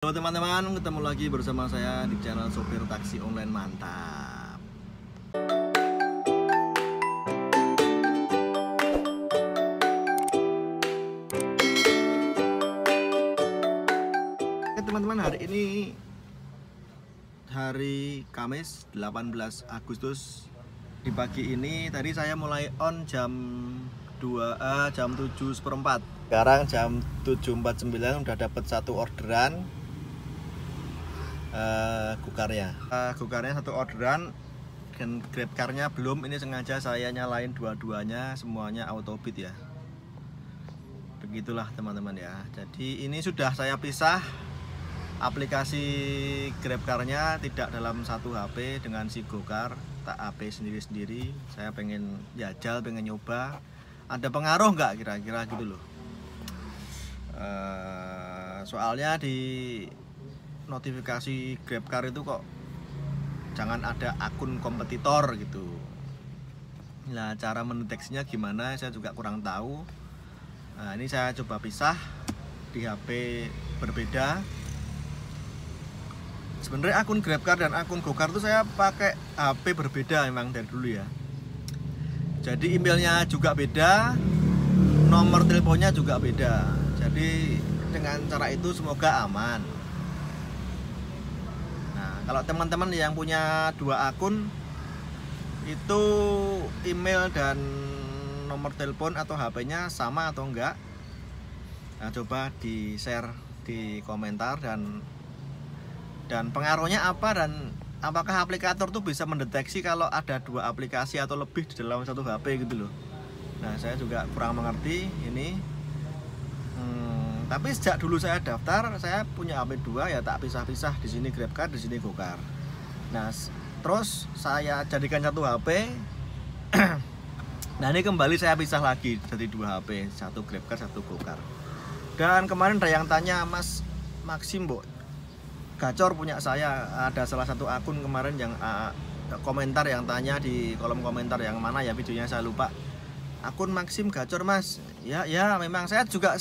Halo teman-teman, ketemu lagi bersama saya di channel Sopir Taksi Online Mantap. Oke teman-teman, hari ini hari Kamis 18 Agustus. Di pagi ini tadi saya mulai on jam 7:04. Sekarang jam 7.49 udah dapat satu orderan. Gukarnya satu orderan, dan grab car-nya belum. Ini sengaja saya nyalain dua-duanya, semuanya auto bid ya. Begitulah teman-teman ya. Jadi ini sudah saya pisah aplikasi grab car-nya, tidak dalam satu HP dengan si Gokar, tak HP sendiri-sendiri. Saya pengen jajal, pengen nyoba ada pengaruh nggak kira-kira gitu loh. Soalnya di notifikasi GrabCar itu kok jangan ada akun kompetitor gitu. Nah, cara mendeteksinya gimana saya juga kurang tahu. Nah, ini saya coba pisah di HP berbeda. Sebenarnya akun GrabCar dan akun Gokar itu saya pakai HP berbeda memang dari dulu ya. Jadi emailnya juga beda, nomor teleponnya juga beda. Jadi dengan cara itu semoga aman. Kalau teman-teman yang punya dua akun itu email dan nomor telepon atau HP-nya sama atau enggak, nah, coba di share di komentar, dan pengaruhnya apa, dan apakah aplikator tuh bisa mendeteksi kalau ada dua aplikasi atau lebih di dalam satu HP gitu loh. Nah, saya juga kurang mengerti ini. Tapi sejak dulu saya daftar, saya punya HP 2 ya, tak pisah-pisah, di sini GrabCar, di sini Gokar. Nah, terus saya jadikan satu HP. Nah, ini kembali saya pisah lagi jadi dua HP, satu GrabCar, satu Gokar. Dan kemarin ada yang tanya, Mas Maxim, gacor punya saya. Ada salah satu akun kemarin yang komentar, yang tanya di kolom komentar, yang mana ya videonya saya lupa. Akun Maxim gacor Mas. Ya memang saya juga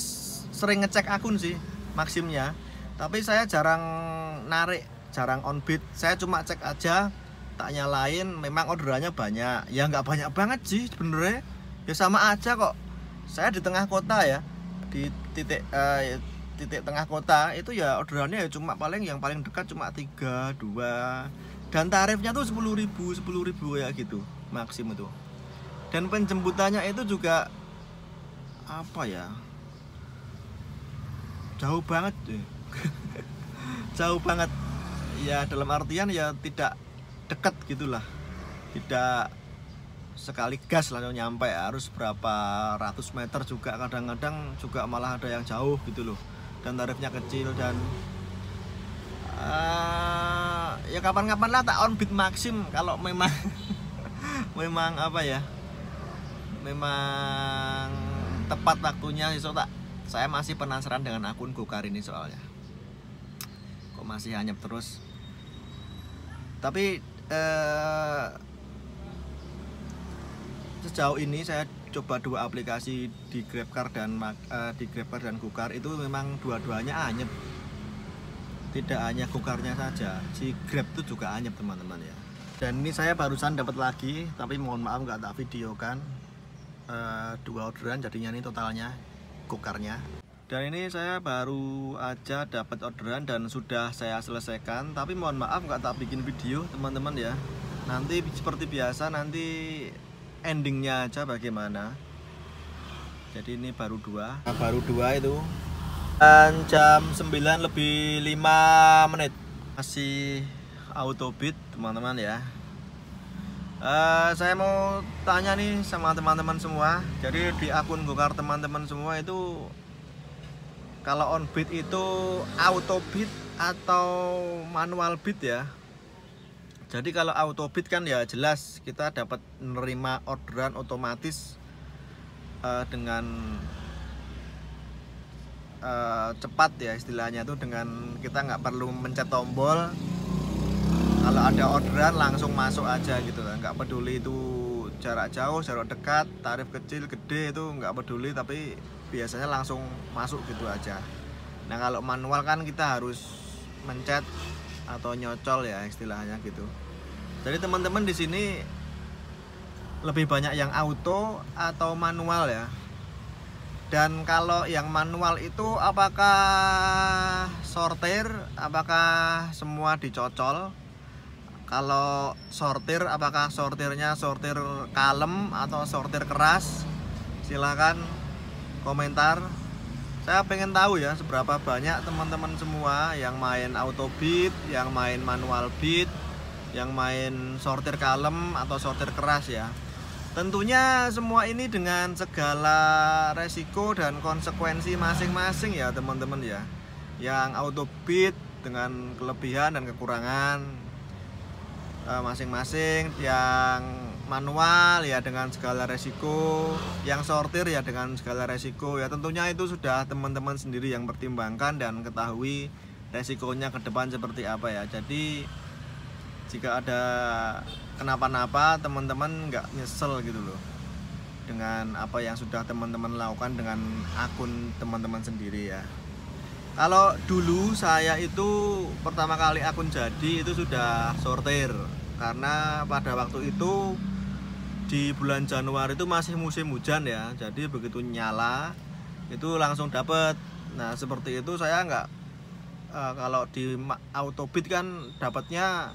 sering ngecek akun sih Maximnya, tapi saya jarang narik, jarang on bid. Saya cuma cek aja, tak nyalain. Memang orderannya banyak ya, nggak banyak banget sih sebenarnya ya, sama aja kok. Saya di tengah kota ya, di titik tengah kota itu ya, orderannya ya cuma yang paling dekat cuma 3, 2, dan tarifnya tuh 10.000 ya gitu Maxim itu. Dan penjemputannya itu juga apa ya, jauh banget jauh banget ya, dalam artian ya tidak dekat gitulah, tidak sekali gas langsung nyampe, harus berapa ratus meter juga, kadang-kadang juga malah ada yang jauh gitu loh, dan tarifnya kecil. Dan ya kapan-kapan lah tak on bid Maxim kalau memang memang apa ya, memang tepat waktunya. So, saya masih penasaran dengan akun Gokar ini soalnya, kok masih hanyap terus. Tapi sejauh ini saya coba dua aplikasi di GrabCar dan Gokar, itu memang dua-duanya anyep. Tidak hanya Gokarnya saja, si Grab itu juga anyep teman-teman ya. Dan ini saya barusan dapat lagi, tapi mohon maaf nggak tak videokan. Dua orderan jadinya, ini totalnya Gokarnya. Dan ini saya baru aja dapat orderan dan sudah saya selesaikan, tapi mohon maaf nggak tak bikin video teman-teman ya. Nanti seperti biasa, nanti endingnya aja bagaimana. Jadi ini baru dua itu, dan jam 9:05 masih auto bid teman-teman ya. Saya mau tanya nih sama teman-teman semua. Jadi di akun Gokar teman-teman semua itu, kalau on bid itu auto bid atau manual bid ya. Jadi kalau auto bid kan ya jelas kita dapat menerima orderan otomatis dengan cepat ya istilahnya tuh, dengan kita nggak perlu mencet tombol. Kalau ada orderan langsung masuk aja gitu kan, nggak peduli itu jarak jauh, jarak dekat, tarif kecil, gede, itu nggak peduli, tapi biasanya langsung masuk gitu aja. Nah, kalau manual kan kita harus mencet atau nyocol ya istilahnya gitu. Jadi teman-teman di sini lebih banyak yang auto atau manual ya. Dan kalau yang manual itu apakah sortir, apakah semua dicocol? Kalau sortir, apakah sortirnya sortir kalem atau sortir keras? Silahkan komentar. Saya pengen tahu ya seberapa banyak teman-teman semua yang main auto beat, yang main manual beat, yang main sortir kalem atau sortir keras ya. Tentunya semua ini dengan segala resiko dan konsekuensi masing-masing ya teman-teman ya. Yang auto beat dengan kelebihan dan kekurangan masing-masing, yang manual ya dengan segala resiko, yang sortir ya dengan segala resiko ya. Tentunya itu sudah teman-teman sendiri yang pertimbangkan dan ketahui resikonya ke depan seperti apa ya. Jadi jika ada kenapa-napa teman-teman nggak nyesel gitu loh dengan apa yang sudah teman-teman lakukan dengan akun teman-teman sendiri ya. Kalau dulu saya itu pertama kali akun jadi itu sudah sortir, karena pada waktu itu di bulan Januari itu masih musim hujan ya. Jadi begitu nyala itu langsung dapet. Nah seperti itu saya nggak kalau di autobit kan dapatnya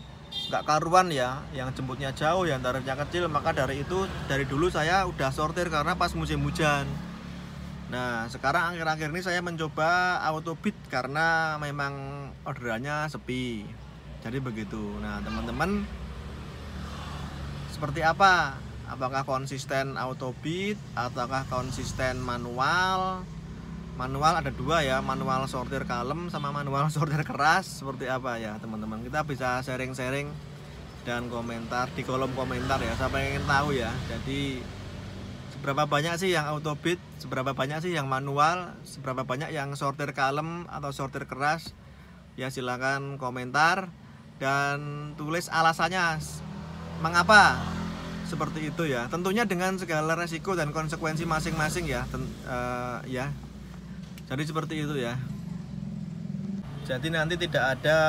nggak karuan ya, yang jemputnya jauh, yang tarifnya kecil. Maka dari itu dari dulu saya udah sortir karena pas musim hujan. Nah sekarang akhir-akhir ini saya mencoba autobit karena memang orderannya sepi. Jadi begitu. Nah teman-teman seperti apa? Apakah konsisten autobit ataukah konsisten manual? Manual ada dua ya, manual sortir kalem sama manual sortir keras. Seperti apa ya teman-teman, kita bisa sharing-sharing dan komentar di kolom komentar ya. Saya pengen tahu ya, jadi seberapa banyak sih yang autobit, seberapa banyak sih yang manual, seberapa banyak yang sortir kalem atau sortir keras ya. Silakan komentar dan tulis alasannya mengapa seperti itu ya. Tentunya dengan segala resiko dan konsekuensi masing-masing ya. Ya jadi seperti itu ya. Jadi nanti tidak ada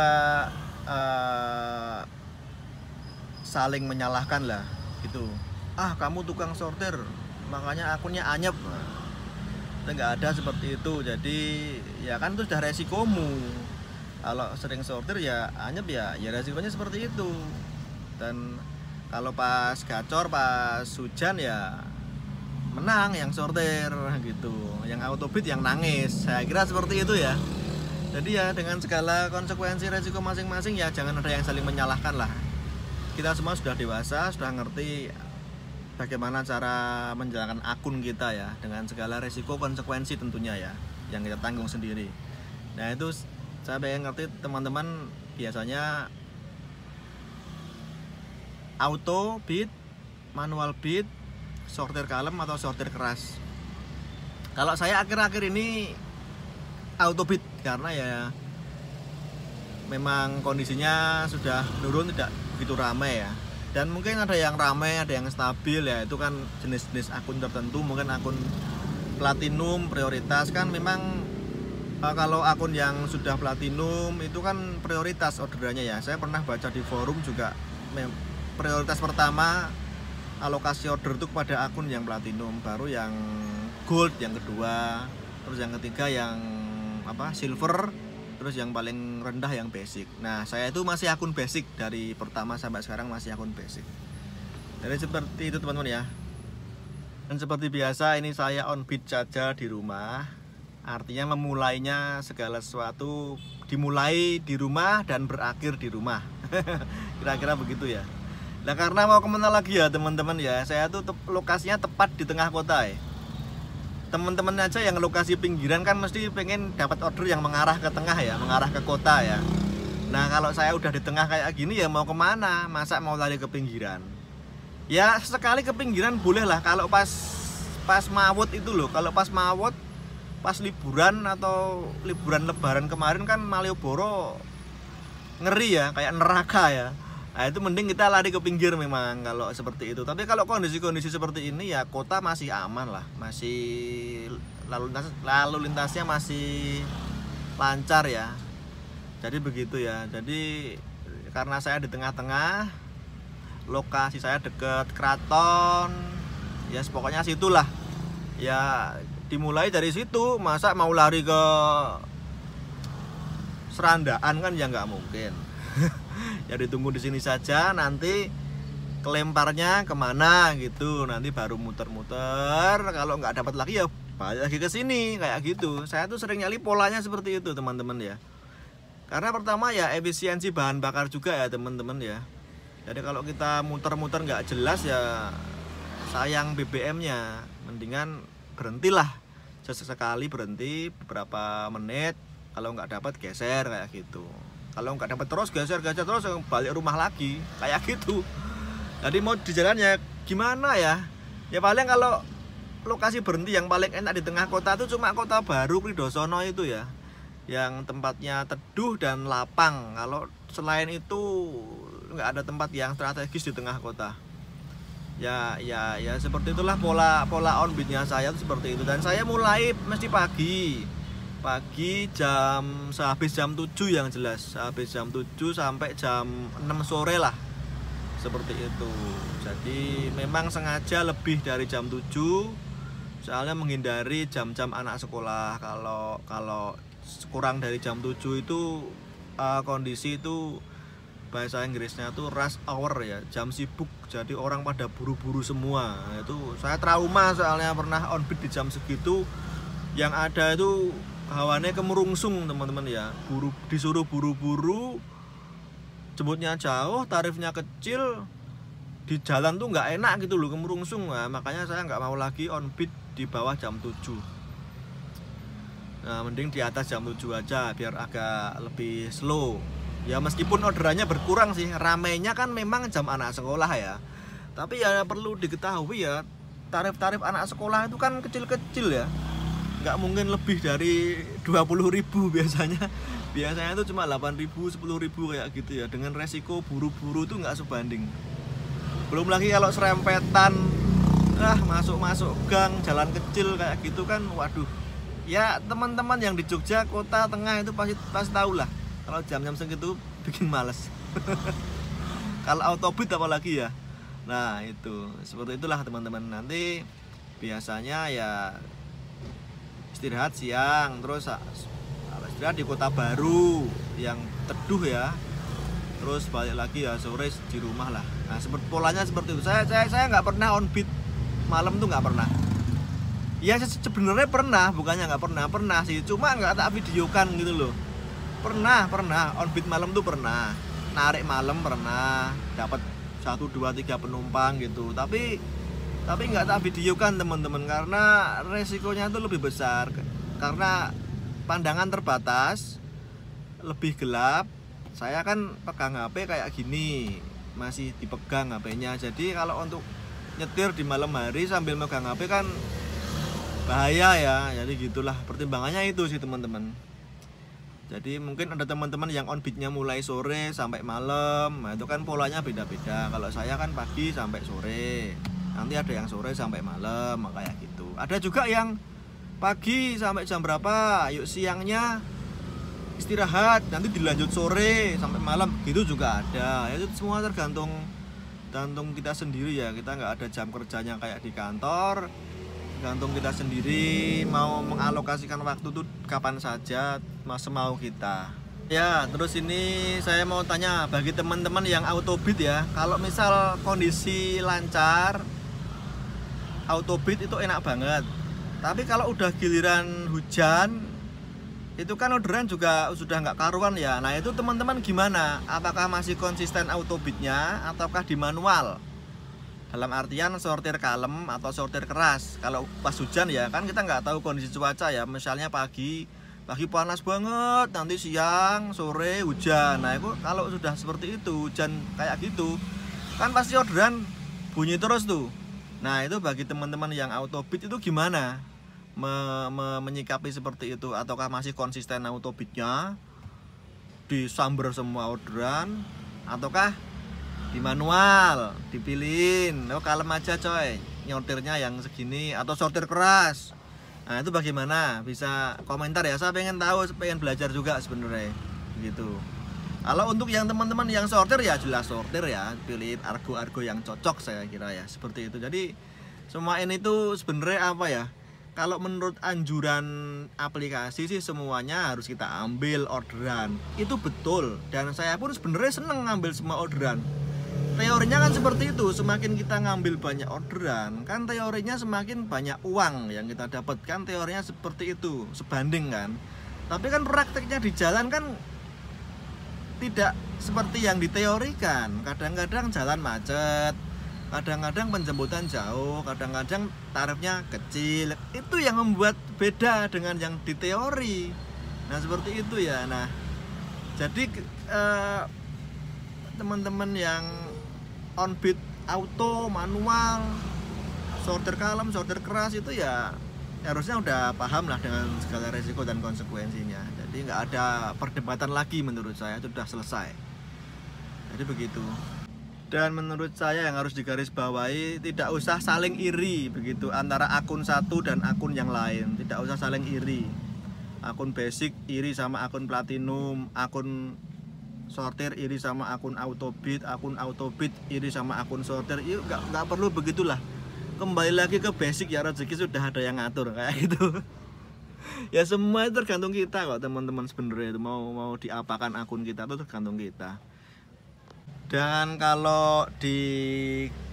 saling menyalahkan lah gitu. Ah kamu tukang sortir makanya akunnya anyep. Nggak ada seperti itu. Jadi ya kan itu sudah resikomu. Kalau sering sortir ya anyep ya resikonya seperti itu. Dan kalau pas gacor, pas hujan ya menang yang sortir gitu, yang autobit yang nangis. Saya kira seperti itu ya. Jadi ya dengan segala konsekuensi resiko masing-masing ya, jangan ada yang saling menyalahkan lah. Kita semua sudah dewasa, sudah ngerti bagaimana cara menjalankan akun kita ya, dengan segala resiko konsekuensi tentunya ya, yang kita tanggung sendiri. Nah itu saya pengen ngerti teman-teman biasanya auto beat, manual beat, sortir kalem atau sortir keras. Kalau saya akhir-akhir ini auto beat karena ya memang kondisinya sudah menurun, tidak begitu ramai ya. Dan mungkin ada yang ramai, ada yang stabil ya, itu kan jenis-jenis akun tertentu. Mungkin akun platinum prioritas kan memang kalau akun yang sudah platinum itu kan prioritas orderannya ya. Saya pernah baca di forum juga prioritas pertama alokasi order itu pada akun yang platinum, baru yang gold yang kedua, terus yang ketiga yang silver, terus yang paling rendah yang basic. Nah saya itu masih akun basic, dari pertama sampai sekarang masih akun basic. Jadi seperti itu teman-teman ya. Dan seperti biasa ini saya on beat saja di rumah. Artinya memulainya segala sesuatu dimulai di rumah dan berakhir di rumah. Kira-kira begitu ya. Nah karena mau kemana lagi ya teman-teman ya, saya tuh lokasinya tepat di tengah kota ya. Teman-teman aja yang lokasi pinggiran kan mesti pengen dapat order yang mengarah ke tengah ya, mengarah ke kota ya. Nah kalau saya udah di tengah kayak gini ya mau kemana, masa mau lari ke pinggiran? Ya sekali ke pinggiran boleh lah, kalau pas mawut itu loh. Kalau pas mawut, pas liburan atau liburan lebaran kemarin kan Malioboro ngeri ya, kayak neraka ya. Nah itu mending kita lari ke pinggir memang kalau seperti itu. Tapi kalau kondisi-kondisi seperti ini ya kota masih aman lah, masih lalu lintasnya masih lancar ya. Jadi begitu ya. Jadi karena saya di tengah-tengah, lokasi saya deket keraton, ya pokoknya situlah. Ya dimulai dari situ, masa mau lari ke Serandaan kan ya nggak mungkin. Ya ditunggu di sini saja, nanti kelemparnya kemana gitu, nanti baru muter-muter. Kalau nggak dapat lagi ya balik lagi ke sini kayak gitu. Saya tuh sering nyali polanya seperti itu teman-teman ya. Karena pertama ya efisiensi bahan bakar juga ya teman-teman ya. Jadi kalau kita muter-muter nggak jelas ya sayang BBM-nya. Mendingan berhentilah, sesekali berhenti beberapa menit. Kalau nggak dapat geser kayak gitu. Kalau nggak dapat terus geser terus balik rumah lagi kayak gitu. Jadi mau di jalan ya gimana ya? Ya paling kalau lokasi berhenti yang paling enak di tengah kota itu cuma Kota Baru Kridosono itu ya, yang tempatnya teduh dan lapang. Kalau selain itu nggak ada tempat yang strategis di tengah kota. Ya seperti itulah pola on beat-nya saya itu seperti itu. Dan saya mulai mesti pagi jam sehabis jam 7 yang jelas, habis jam 7 sampai jam 6 sore lah, seperti itu. Jadi memang sengaja lebih dari jam 7 soalnya menghindari jam-jam anak sekolah. Kalau kurang dari jam 7 itu kondisi itu bahasa Inggrisnya tuh rush hour ya, jam sibuk. Jadi orang pada buru-buru semua. Itu saya trauma soalnya pernah on beat di jam segitu, yang ada itu hawane kemerungsung teman-teman ya. Disuruh buru-buru, jemputnya jauh, tarifnya kecil, di jalan tuh nggak enak gitu loh, kemerungsung. Nah, makanya saya nggak mau lagi on beat di bawah jam 7. Nah, mending di atas jam 7 aja biar agak lebih slow. Ya meskipun orderannya berkurang sih, ramainya kan memang jam anak sekolah ya. Tapi ya perlu diketahui ya, tarif-tarif anak sekolah itu kan kecil-kecil ya. Nggak mungkin lebih dari 20.000 biasanya. Biasanya itu cuma 8.000, 10.000 kayak gitu ya. Dengan resiko buru-buru itu nggak sebanding. Belum lagi kalau serempetan, masuk gang, jalan kecil kayak gitu kan, waduh. Ya teman-teman yang di Jogja, kota tengah itu pasti tahu lah. Kalau jam-jam segitu bikin males. Kalau autobus apalagi ya. Nah itu, seperti itulah teman-teman. Nanti biasanya ya istirahat siang, terus istirahat di Kota Baru yang teduh ya, terus balik lagi ya sore di rumah lah. Nah seperti polanya seperti itu. Saya nggak pernah on beat malam tuh, nggak pernah. Ya sebenarnya pernah, bukannya nggak pernah sih, cuma nggak tak videokan gitu loh. Pernah on beat malam tuh pernah, narik malam pernah, dapat 1, 2, 3 penumpang gitu. Tapi nggak tak videokan teman-teman, karena resikonya tuh lebih besar. Karena pandangan terbatas, lebih gelap. Saya kan pegang HP kayak gini, masih dipegang HP-nya. Jadi kalau untuk nyetir di malam hari sambil megang HP kan bahaya ya. Jadi gitulah pertimbangannya itu sih teman-teman. Jadi mungkin ada teman-teman yang on beatnya mulai sore sampai malam. Nah itu kan polanya beda-beda. Kalau saya kan pagi sampai sore, nanti ada yang sore sampai malam kayak gitu. Ada juga yang pagi sampai jam berapa, yuk siangnya istirahat, nanti dilanjut sore sampai malam, gitu juga ada. Itu semua tergantung kita sendiri ya. Kita nggak ada jam kerjanya kayak di kantor. Tergantung kita sendiri mau mengalokasikan waktu itu kapan saja semau kita. Ya, terus ini saya mau tanya bagi teman-teman yang autobeat ya. Kalau misal kondisi lancar, autobeat itu enak banget. Tapi kalau udah giliran hujan, itu kan orderan juga sudah nggak karuan ya. Nah itu teman-teman gimana? Apakah masih konsisten autobeatnya ataukah di manual? Dalam artian sortir kalem atau sortir keras. Kalau pas hujan ya kan kita nggak tahu kondisi cuaca ya. Misalnya pagi panas banget, nanti siang sore hujan. Nah itu kalau sudah seperti itu, hujan kayak gitu kan pasti orderan bunyi terus tuh. Nah itu bagi teman-teman yang autobeat itu gimana menyikapi seperti itu? Ataukah masih konsisten autobeatnya, disamber semua orderan, ataukah di manual, dipilihin, kalem aja coy, nyortirnya yang segini, atau sortir keras. Nah itu bagaimana? Bisa komentar ya, saya pengen tahu, pengen belajar juga sebenarnya. begitu. Kalau untuk yang teman-teman yang sortir ya jelas sortir ya, pilih argo-argo yang cocok saya kira ya, seperti itu. Jadi semua ini tuh sebenarnya apa ya, kalau menurut anjuran aplikasi sih semuanya harus kita ambil orderan. Itu betul, dan saya pun sebenarnya seneng ngambil semua orderan. Teorinya kan seperti itu, semakin kita ngambil banyak orderan kan teorinya semakin banyak uang yang kita dapatkan, teorinya seperti itu, sebanding kan. Tapi kan prakteknya di jalan kan tidak seperti yang diteorikan. Kadang-kadang jalan macet, kadang-kadang penjemputan jauh, kadang-kadang tarifnya kecil. Itu yang membuat beda dengan yang di teori. Nah seperti itu ya. Nah jadi teman-teman yang on beat, auto, manual, sortir kalem, sortir keras itu ya harusnya udah paham lah dengan segala resiko dan konsekuensinya. Jadi nggak ada perdebatan lagi menurut saya, itu sudah selesai. Jadi begitu. Dan menurut saya yang harus digarisbawahi, tidak usah saling iri begitu antara akun satu dan akun yang lain. Tidak usah saling iri. Akun basic iri sama akun platinum, akun sortir iri sama akun autobit, akun autobit iri sama akun sortir. Yuk nggak perlu begitulah. Kembali lagi ke basic ya, rezeki sudah ada yang ngatur kayak gitu. Ya semua itu tergantung kita kok teman-teman, sebenarnya itu mau diapakan akun kita itu tergantung kita. Dan kalau di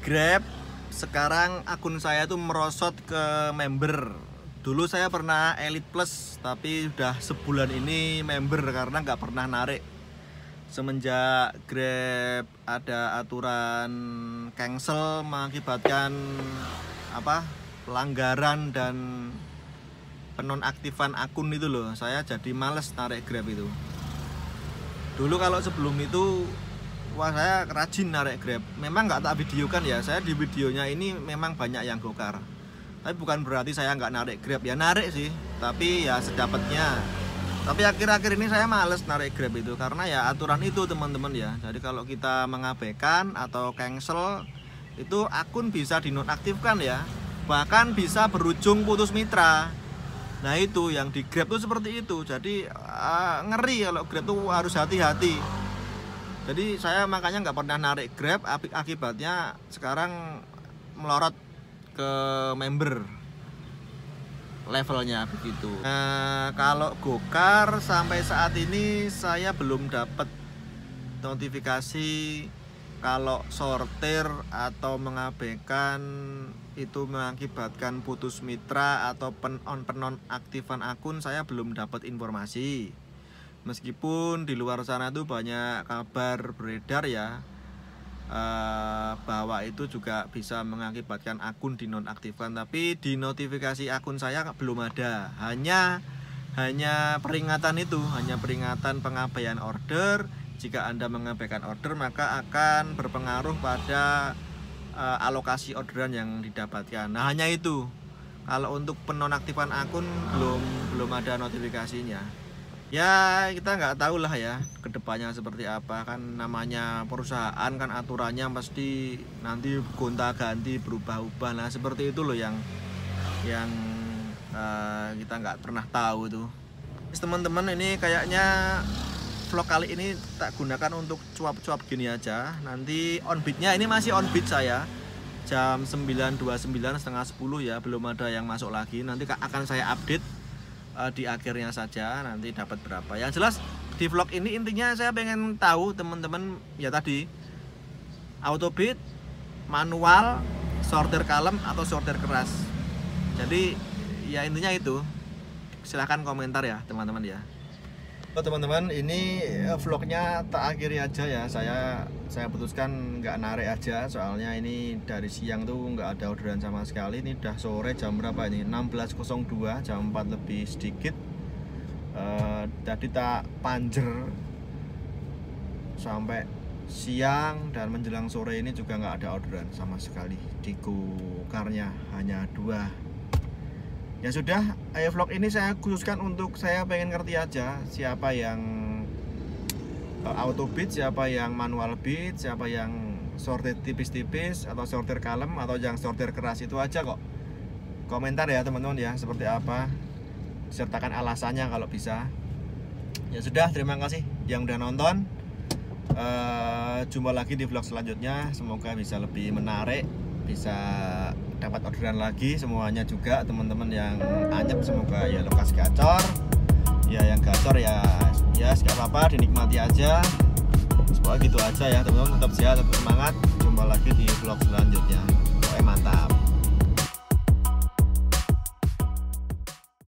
Grab sekarang akun saya tuh merosot ke member. Dulu saya pernah Elite Plus, tapi udah sebulan ini member karena nggak pernah narik. Semenjak Grab ada aturan cancel mengakibatkan pelanggaran dan penonaktifan akun itu loh, saya jadi males narik Grab itu. Dulu kalau sebelum itu wah saya rajin narik Grab. Memang nggak tak videokan ya, saya di videonya ini memang banyak yang gokar. Tapi bukan berarti saya nggak narik Grab, ya narik sih, tapi ya sedapatnya. Tapi akhir-akhir ini saya males narik Grab itu karena ya aturan itu teman-teman ya. Jadi kalau kita mengabaikan atau cancel itu akun bisa dinonaktifkan ya. Bahkan bisa berujung putus mitra. Nah itu yang di Grab tuh seperti itu. Jadi ngeri kalau Grab tuh harus hati-hati. Jadi saya makanya nggak pernah narik Grab, akibatnya sekarang melorot ke member levelnya begitu. Nah, kalau gokar sampai saat ini saya belum dapat notifikasi kalau sortir atau mengabaikan itu mengakibatkan putus mitra atau penonaktifan akun. Saya belum dapat informasi. Meskipun di luar sana tuh banyak kabar beredar ya, bahwa itu juga bisa mengakibatkan akun dinonaktifkan, tapi di notifikasi akun saya belum ada. Hanya peringatan itu, hanya peringatan pengabaian order. Jika Anda mengabaikan order maka akan berpengaruh pada alokasi orderan yang didapatkan. Nah hanya itu. Kalau untuk penonaktifan akun belum ada notifikasinya. Ya kita nggak tahu lah ya kedepannya seperti apa, kan namanya perusahaan kan aturannya pasti nanti gonta-ganti berubah-ubah. Nah seperti itu loh yang kita nggak pernah tahu tuh. Teman-teman, ini kayaknya vlog kali ini tak gunakan untuk cuap-cuap gini aja. Nanti on beatnya ini masih on beat saya jam 9.29 setengah 10 ya, belum ada yang masuk lagi. Nanti akan saya update di akhirnya saja, nanti dapat berapa. Yang jelas di vlog ini intinya saya pengen tahu teman-teman ya tadi, autobit, manual, sortir kalem atau sortir keras. Jadi ya intinya itu. Silahkan komentar ya teman-teman ya. Teman-teman, ini vlognya tak akhiri aja ya. Saya putuskan nggak narik aja, soalnya ini dari siang tuh nggak ada orderan sama sekali. Ini udah sore, jam berapa ini? 16.02, jam 4 lebih sedikit. Tadi tak panjer sampai siang, dan menjelang sore ini juga nggak ada orderan sama sekali. Di gokarnya hanya 2. Ya sudah, vlog ini saya khususkan untuk saya pengen ngerti aja siapa yang auto beat, siapa yang manual beat, siapa yang sortir tipis-tipis atau sortir kalem atau yang sortir keras. Itu aja kok. Komentar ya teman-teman ya, seperti apa, sertakan alasannya kalau bisa. Ya sudah, terima kasih. yang udah nonton. Jumpa lagi di vlog selanjutnya. Semoga bisa lebih menarik, bisa dapat orderan lagi semuanya juga. Teman-teman yang anyep semoga ya lokasi gacor. Ya yang gacor ya gak apa-apa, dinikmati aja. Semoga gitu aja ya teman-teman, tetap sehat, tetap semangat. Jumpa lagi di vlog selanjutnya.